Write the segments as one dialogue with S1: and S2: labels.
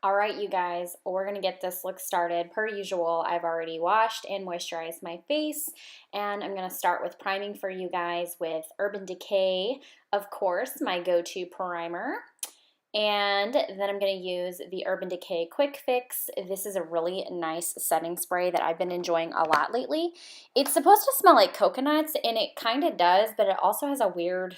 S1: All right, you guys, we're gonna get this look started. Per usual, I've already washed and moisturized my face, and I'm gonna start with priming for you guys with Urban Decay, of course, my go-to primer. And then I'm going to use the Urban Decay Quick Fix. This is a really nice setting spray that I've been enjoying a lot lately. It's supposed to smell like coconuts, and it kind of does, but it also has a weird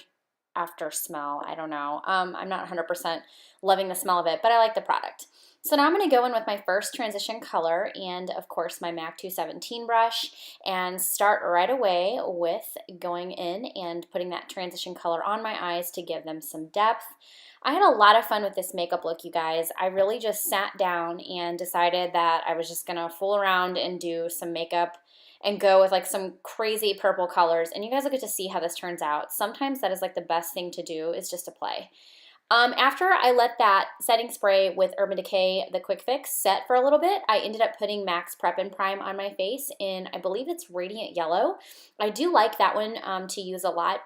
S1: after smell. I don't know. I'm not 100% loving the smell of it, but I like the product. So now I'm going to go in with my first transition color and, of course, my MAC 217 brush and start right away with going in and putting that transition color on my eyes to give them some depth. I had a lot of fun with this makeup look, you guys. I really just sat down and decided that I was just going to fool around and do some makeup and go with like some crazy purple colors. And you guys will get to see how this turns out. Sometimes that is like the best thing to do is just to play. After I let that setting spray with Urban Decay, the Quick Fix, set for a little bit, I ended up putting Max Prep and Prime on my face in, I believe it's Radiant Yellow. I do like that one to use a lot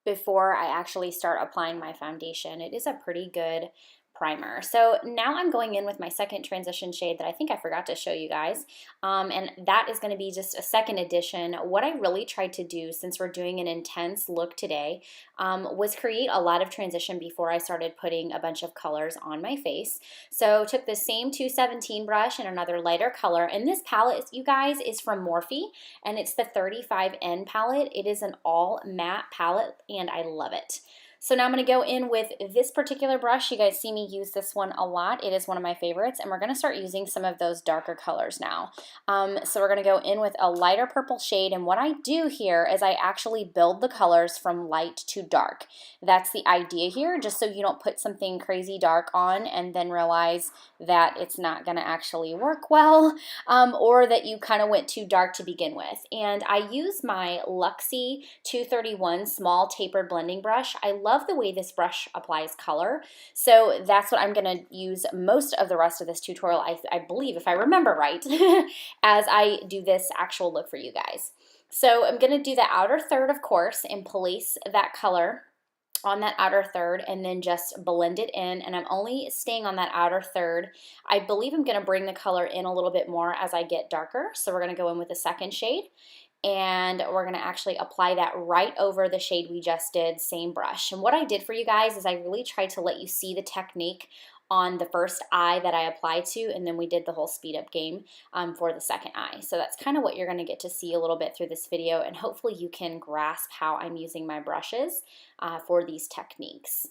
S1: before I actually start applying my foundation. It is a pretty good primer. So now I'm going in with my second transition shade that I think I forgot to show you guys, and that is going to be just a second edition. What I really tried to do, since we're doing an intense look today, was create a lot of transition before I started putting a bunch of colors on my face. So took the same 217 brush and another lighter color, and this palette, you guys, is from Morphe, and it's the 35N palette. It is an all matte palette, and I love it. So now I'm going to go in with this particular brush. You guys see me use this one a lot. It is one of my favorites, and we're going to start using some of those darker colors now. So we're going to go in with a lighter purple shade, and what I do here is I actually build the colors from light to dark. That's the idea here, just so you don't put something crazy dark on and then realize that it's not going to actually work well, or that you kind of went too dark to begin with. And I use my Luxie 231 small tapered blending brush. I love the way this brush applies color, so that's what I'm going to use most of the rest of this tutorial, I believe, if I remember right, as I do this actual look for you guys. So I'm going to do the outer third, of course, and place that color on that outer third and then just blend it in, and I'm only staying on that outer third. I believe I'm going to bring the color in a little bit more as I get darker, so we're going to go in with the second shade, and we're going to actually apply that right over the shade we just did, same brush. And what I did for you guys is I really tried to let you see the technique on the first eye that I applied to, and then we did the whole speed up game for the second eye. So that's kind of what you're going to get to see a little bit through this video, and hopefully you can grasp how I'm using my brushes for these techniques.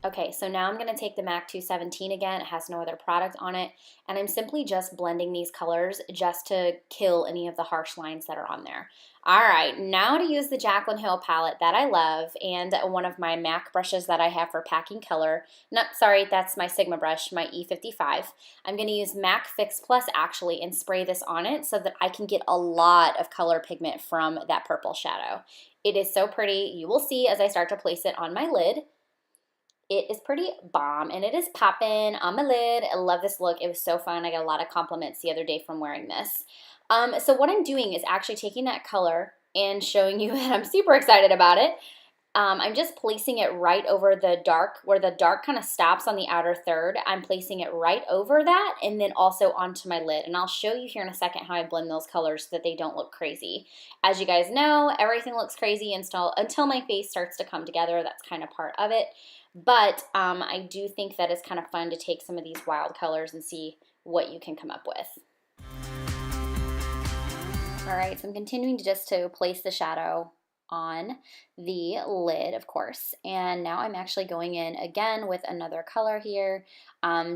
S1: Okay, so now I'm going to take the MAC 217 again. It has no other product on it, and I'm simply just blending these colors just to kill any of the harsh lines that are on there. All right, now to use the Jaclyn Hill palette that I love, and one of my MAC brushes that I have for packing color. No, sorry, that's my Sigma brush, my E55. I'm going to use MAC Fix Plus actually and spray this on it so that I can get a lot of color pigment from that purple shadow. It is so pretty. You will see as I start to place it on my lid. It is pretty bomb, and it is popping on my lid. I love this look. It was so fun. I got a lot of compliments the other day from wearing this. So what I'm doing is actually taking that color and showing you that I'm super excited about it. I'm just placing it right over the dark, where the dark kind of stops on the outer third. I'm placing it right over that and then also onto my lid. And I'll show you here in a second how I blend those colors so that they don't look crazy. As you guys know, everything looks crazy until my face starts to come together. That's kind of part of it. But I do think that it's kind of fun to take some of these wild colors and see what you can come up with. All right, so I'm continuing to place the shadow on the lid, of course, and now I'm actually going in again with another color here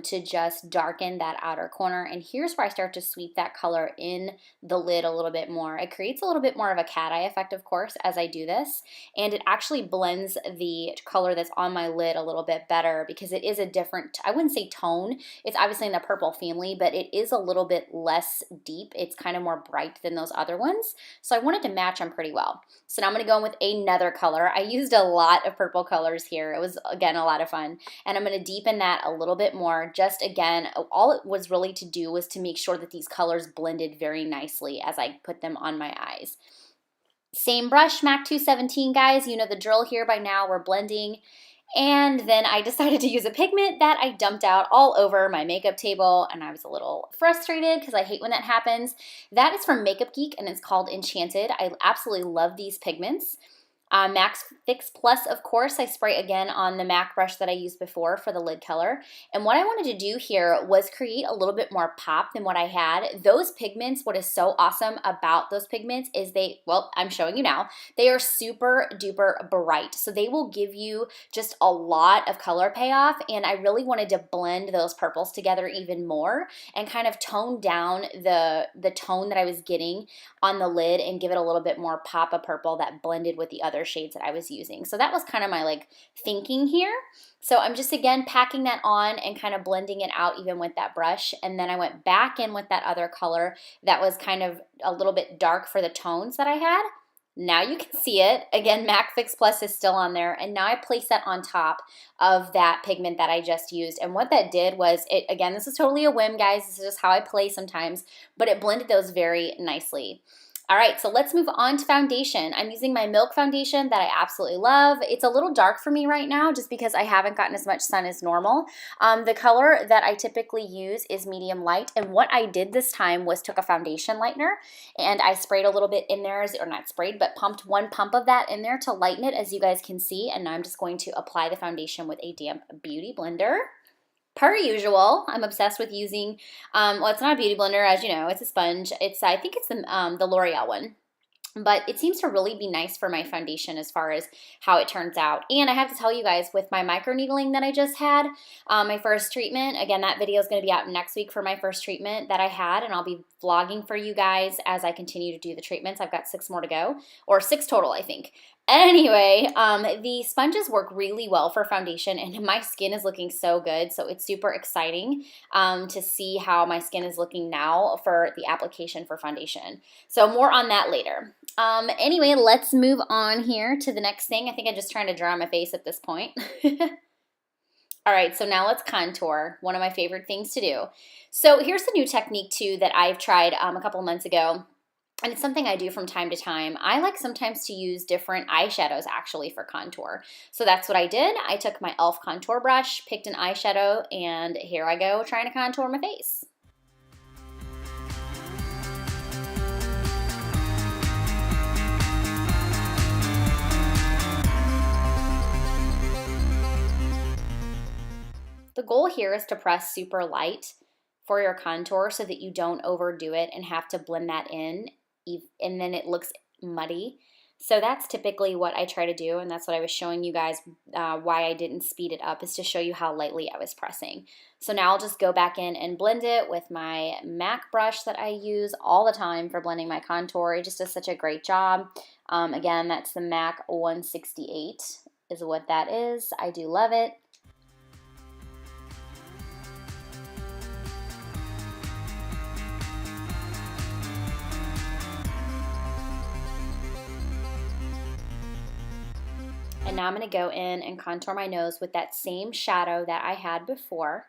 S1: to just darken that outer corner. And here's where I start to sweep that color in the lid a little bit more. It creates a little bit more of a cat eye effect, of course, as I do this, and it actually blends the color that's on my lid a little bit better because it is a different, I wouldn't say tone, it's obviously in the purple family, but it is a little bit less deep. It's kind of more bright than those other ones, so I wanted to match them pretty well. So now I'm going going to go in with another color. I used a lot of purple colors here. It was, again, a lot of fun. And I'm going to deepen that a little bit more. Just, again, all it was really to do was to make sure that these colors blended very nicely as I put them on my eyes. Same brush, MAC 217, guys. You know the drill here by now. We're blending. And then I decided to use a pigment that I dumped out all over my makeup table, and I was a little frustrated because I hate when that happens. That is from Makeup Geek, and it's called Enchanted. I absolutely love these pigments. MAC Fix Plus, of course, I spray again on the MAC brush that I used before for the lid color. And what I wanted to do here was create a little bit more pop than what I had. Those pigments, what is so awesome about those pigments is they, well, I'm showing you now, they are super duper bright. So they will give you just a lot of color payoff. And I really wanted to blend those purples together even more and kind of tone down the tone that I was getting on the lid and give it a little bit more pop of purple that blended with the other shades that I was using. So that was kind of my like thinking here. So I'm just again packing that on and kind of blending it out even with that brush. And then I went back in with that other color that was kind of a little bit dark for the tones that I had. Now you can see it. Again, MAC Fix Plus is still on there. And now I place that on top of that pigment that I just used. And what that did was, it again, this is totally a whim, guys. This is just how I play sometimes. But it blended those very nicely. All right, so let's move on to foundation. I'm using my Milk foundation that I absolutely love. It's a little dark for me right now just because I haven't gotten as much sun as normal. The color that I typically use is medium light, and what I did this time was took a foundation lightener and I sprayed a little bit in there, or not sprayed, but pumped one pump of that in there to lighten it, as you guys can see, and now I'm just going to apply the foundation with a damp beauty blender. Per usual, I'm obsessed with using, well, it's not a beauty blender, as you know, it's a sponge. I think it's the L'Oreal one. But it seems to really be nice for my foundation as far as how it turns out. And I have to tell you guys, with my microneedling that I just had, my first treatment, again, that video is going to be out next week for my first treatment that I had, and I'll be vlogging for you guys as I continue to do the treatments. I've got 6 more to go, or 6 total, I think. Anyway, the sponges work really well for foundation, and my skin is looking so good, so it's super exciting to see how my skin is looking now for the application for foundation. So more on that later. Anyway, let's move on here to the next thing. I think I'm just trying to draw my face at this point. All right, so now let's contour, one of my favorite things to do. So here's the new technique too that I've tried a couple months ago. And it's something I do from time to time. I like sometimes to use different eyeshadows actually for contour. So that's what I did. I took my e.l.f. contour brush, picked an eyeshadow, and here I go trying to contour my face. The goal here is to press super light for your contour so that you don't overdo it and have to blend that in, and then it looks muddy. So that's typically what I try to do, and that's what I was showing you guys why I didn't speed it up, is to show you how lightly I was pressing. So now I'll just go back in and blend it with my MAC brush that I use all the time for blending my contour. It just does such a great job. Again, that's the MAC 168 is what that is. I do love it. And now I'm going to go in and contour my nose with that same shadow that I had before.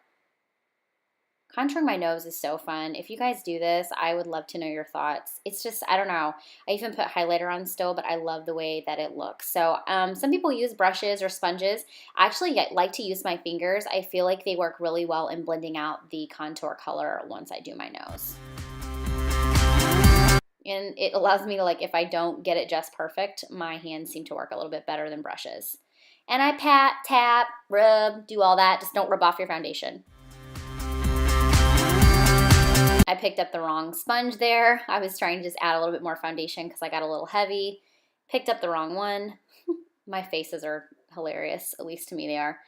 S1: Contouring my nose is so fun. If you guys do this, I would love to know your thoughts. It's just, I don't know. I even put highlighter on still, but I love the way that it looks. So some people use brushes or sponges. I actually like to use my fingers. I feel like they work really well in blending out the contour color once I do my nose. And it allows me to, like, if I don't get it just perfect, my hands seem to work a little bit better than brushes. And I pat, tap, rub, do all that. Just don't rub off your foundation. I picked up the wrong sponge there. I was trying to just add a little bit more foundation because I got a little heavy. Picked up the wrong one. My faces are hilarious, at least to me they are.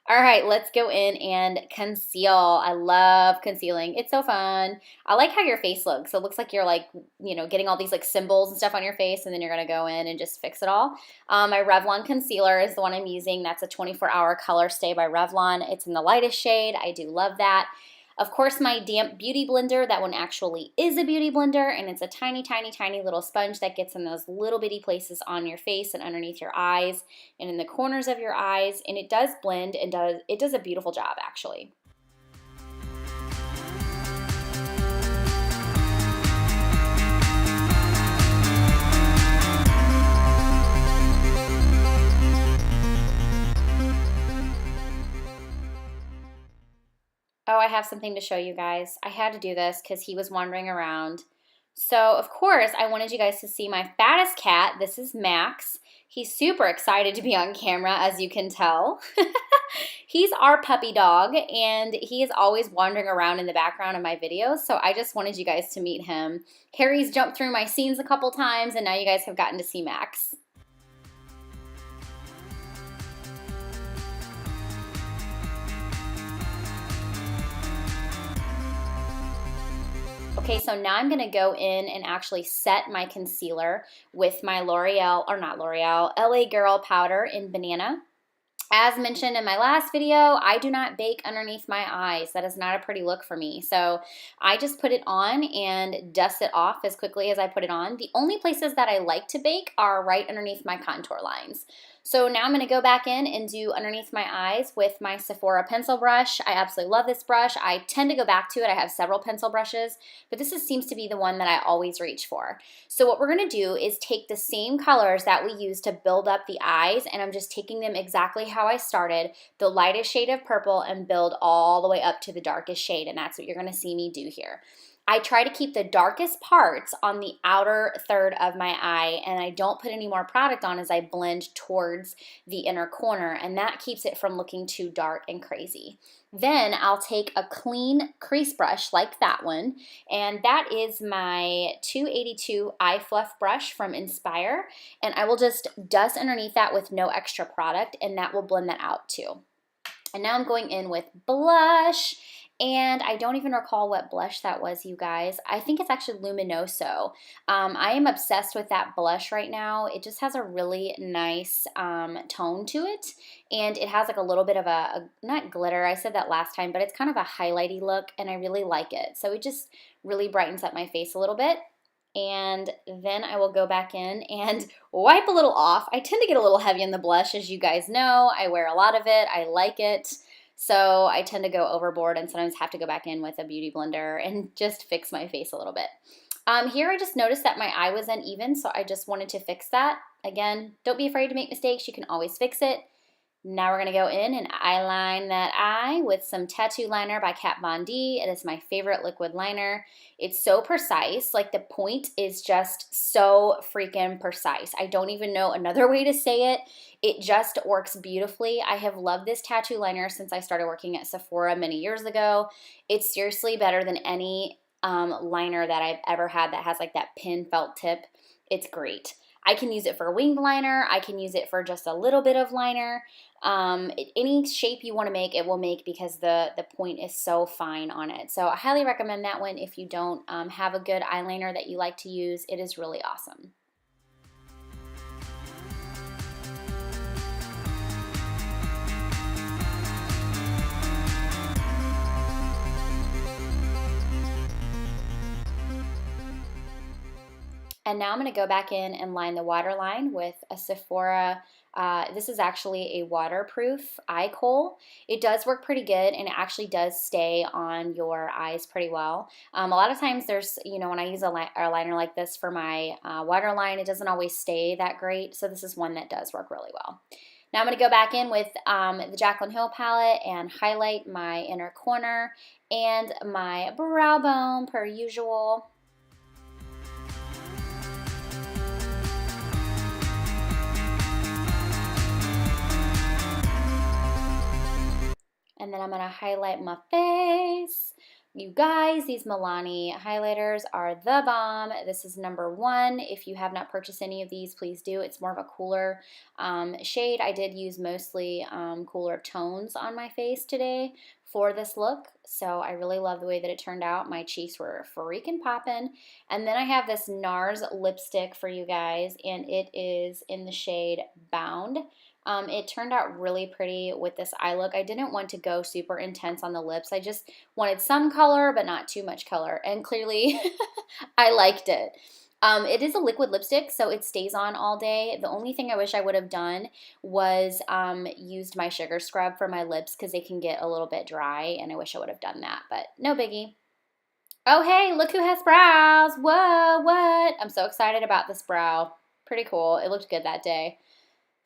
S1: All right, let's go in and conceal. I love concealing. It's so fun. I like how your face looks. So it looks like you're, like, you know, getting all these like symbols and stuff on your face, and then you're gonna go in and just fix it all. My Revlon concealer is the one I'm using. That's a 24-hour color stay by Revlon. It's in the lightest shade. I do love that. Of course, my damp beauty blender, that one actually is a beauty blender, and it's a tiny, tiny, tiny little sponge that gets in those little bitty places on your face and underneath your eyes and in the corners of your eyes, and it does blend and it does a beautiful job actually. Oh, I have something to show you guys. I had to do this because he was wandering around. So, of course, I wanted you guys to see my fattest cat. This is Max. He's super excited to be on camera, as you can tell. He's our puppy dog, and he is always wandering around in the background of my videos, so I just wanted you guys to meet him. Harry's jumped through my scenes a couple times, and now you guys have gotten to see Max. Okay, so now I'm gonna go in and actually set my concealer with my L'Oreal, or not L'Oreal, LA Girl powder in Banana. As mentioned in my last video, I do not bake underneath my eyes. That is not a pretty look for me. So I just put it on and dust it off as quickly as I put it on. The only places that I like to bake are right underneath my contour lines. So now I'm going to go back in and do underneath my eyes with my Sephora pencil brush. I absolutely love this brush. I tend to go back to it. I have several pencil brushes, but this seems to be the one that I always reach for. So what we're going to do is take the same colors that we use to build up the eyes, and I'm just taking them exactly how I started, the lightest shade of purple, and build all the way up to the darkest shade, and that's what you're going to see me do here. I try to keep the darkest parts on the outer third of my eye, and I don't put any more product on as I blend towards the inner corner, and that keeps it from looking too dark and crazy. Then I'll take a clean crease brush like that one, and that is my 282 Eye Fluff brush from Inspire, and I will just dust underneath that with no extra product, and that will blend that out too. And now I'm going in with blush, and I don't even recall what blush that was, you guys. I think it's actually Luminoso. I am obsessed with that blush right now. It just has a really nice tone to it, and it has like a little bit of not glitter, I said that last time, but it's kind of a highlighty look, and I really like it. So it just really brightens up my face a little bit. And then I will go back in and wipe a little off. I tend to get a little heavy on the blush, as you guys know. I wear a lot of it. I like it. So I tend to go overboard and sometimes have to go back in with a beauty blender and just fix my face a little bit. Here I just noticed that my eye was uneven, so I just wanted to fix that. Again, don't be afraid to make mistakes. You can always fix it. Now we're going to go in and eyeline that eye with some Tattoo Liner by Kat Von D. It is my favorite liquid liner. It's so precise. Like, the point is just so freaking precise. I don't even know another way to say it. It just works beautifully. I have loved this tattoo liner since I started working at Sephora many years ago. It's seriously better than any liner that I've ever had that has like that pin felt tip. It's great. I can use it for winged liner. I can use it for just a little bit of liner. Any shape you want to make, it will make, because the point is so fine on it. So I highly recommend that one if you don't have a good eyeliner that you like to use. It is really awesome. And now I'm going to go back in and line the waterline with a Sephora. This is actually a waterproof eye kohl. It does work pretty good, and it actually does stay on your eyes pretty well. A lot of times there's, when I use a liner like this for my waterline, it doesn't always stay that great. So this is one that does work really well. Now I'm going to go back in with the Jaclyn Hill palette and highlight my inner corner and my brow bone per usual. And then I'm going to highlight my face. You guys, these Milani highlighters are the bomb. This is #1. If you have not purchased any of these, please do. It's more of a cooler shade. I did use mostly cooler tones on my face today for this look. So I really love the way that it turned out. My cheeks were freaking popping. And then I have this NARS lipstick for you guys, and it is in the shade Bound. It turned out really pretty with this eye look. I didn't want to go super intense on the lips. I just wanted some color, but not too much color. And clearly, I liked it. It is a liquid lipstick, so it stays on all day. The only thing I wish I would have done was used my sugar scrub for my lips because they can get a little bit dry, and I wish I would have done that, but no biggie. Oh, hey, look who has brows. Whoa, what? I'm so excited about this brow. Pretty cool. It looked good that day.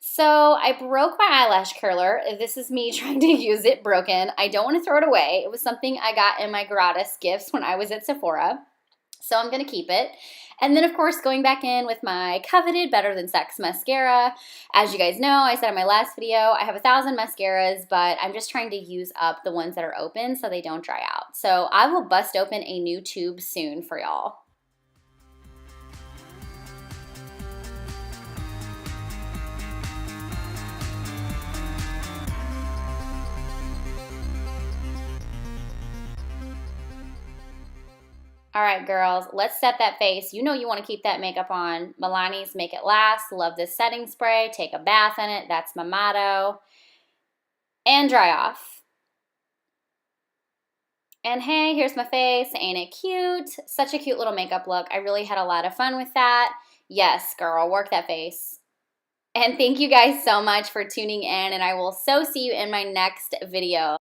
S1: So I broke my eyelash curler. This is me trying to use it broken. I don't want to throw it away. It was something I got in my gratis gifts when I was at Sephora. So I'm going to keep it. And then, of course, going back in with my coveted Better Than Sex mascara. As you guys know, I said in my last video, I have 1,000 mascaras, but I'm just trying to use up the ones that are open so they don't dry out. So I will bust open a new tube soon for y'all. All right, girls, let's set that face. You know you want to keep that makeup on. Milani's Make It Last. Love this setting spray. Take a bath in it. That's my motto. And dry off. And hey, here's my face. Ain't it cute? Such a cute little makeup look. I really had a lot of fun with that. Yes, girl, work that face. And thank you guys so much for tuning in, and I will see you in my next video.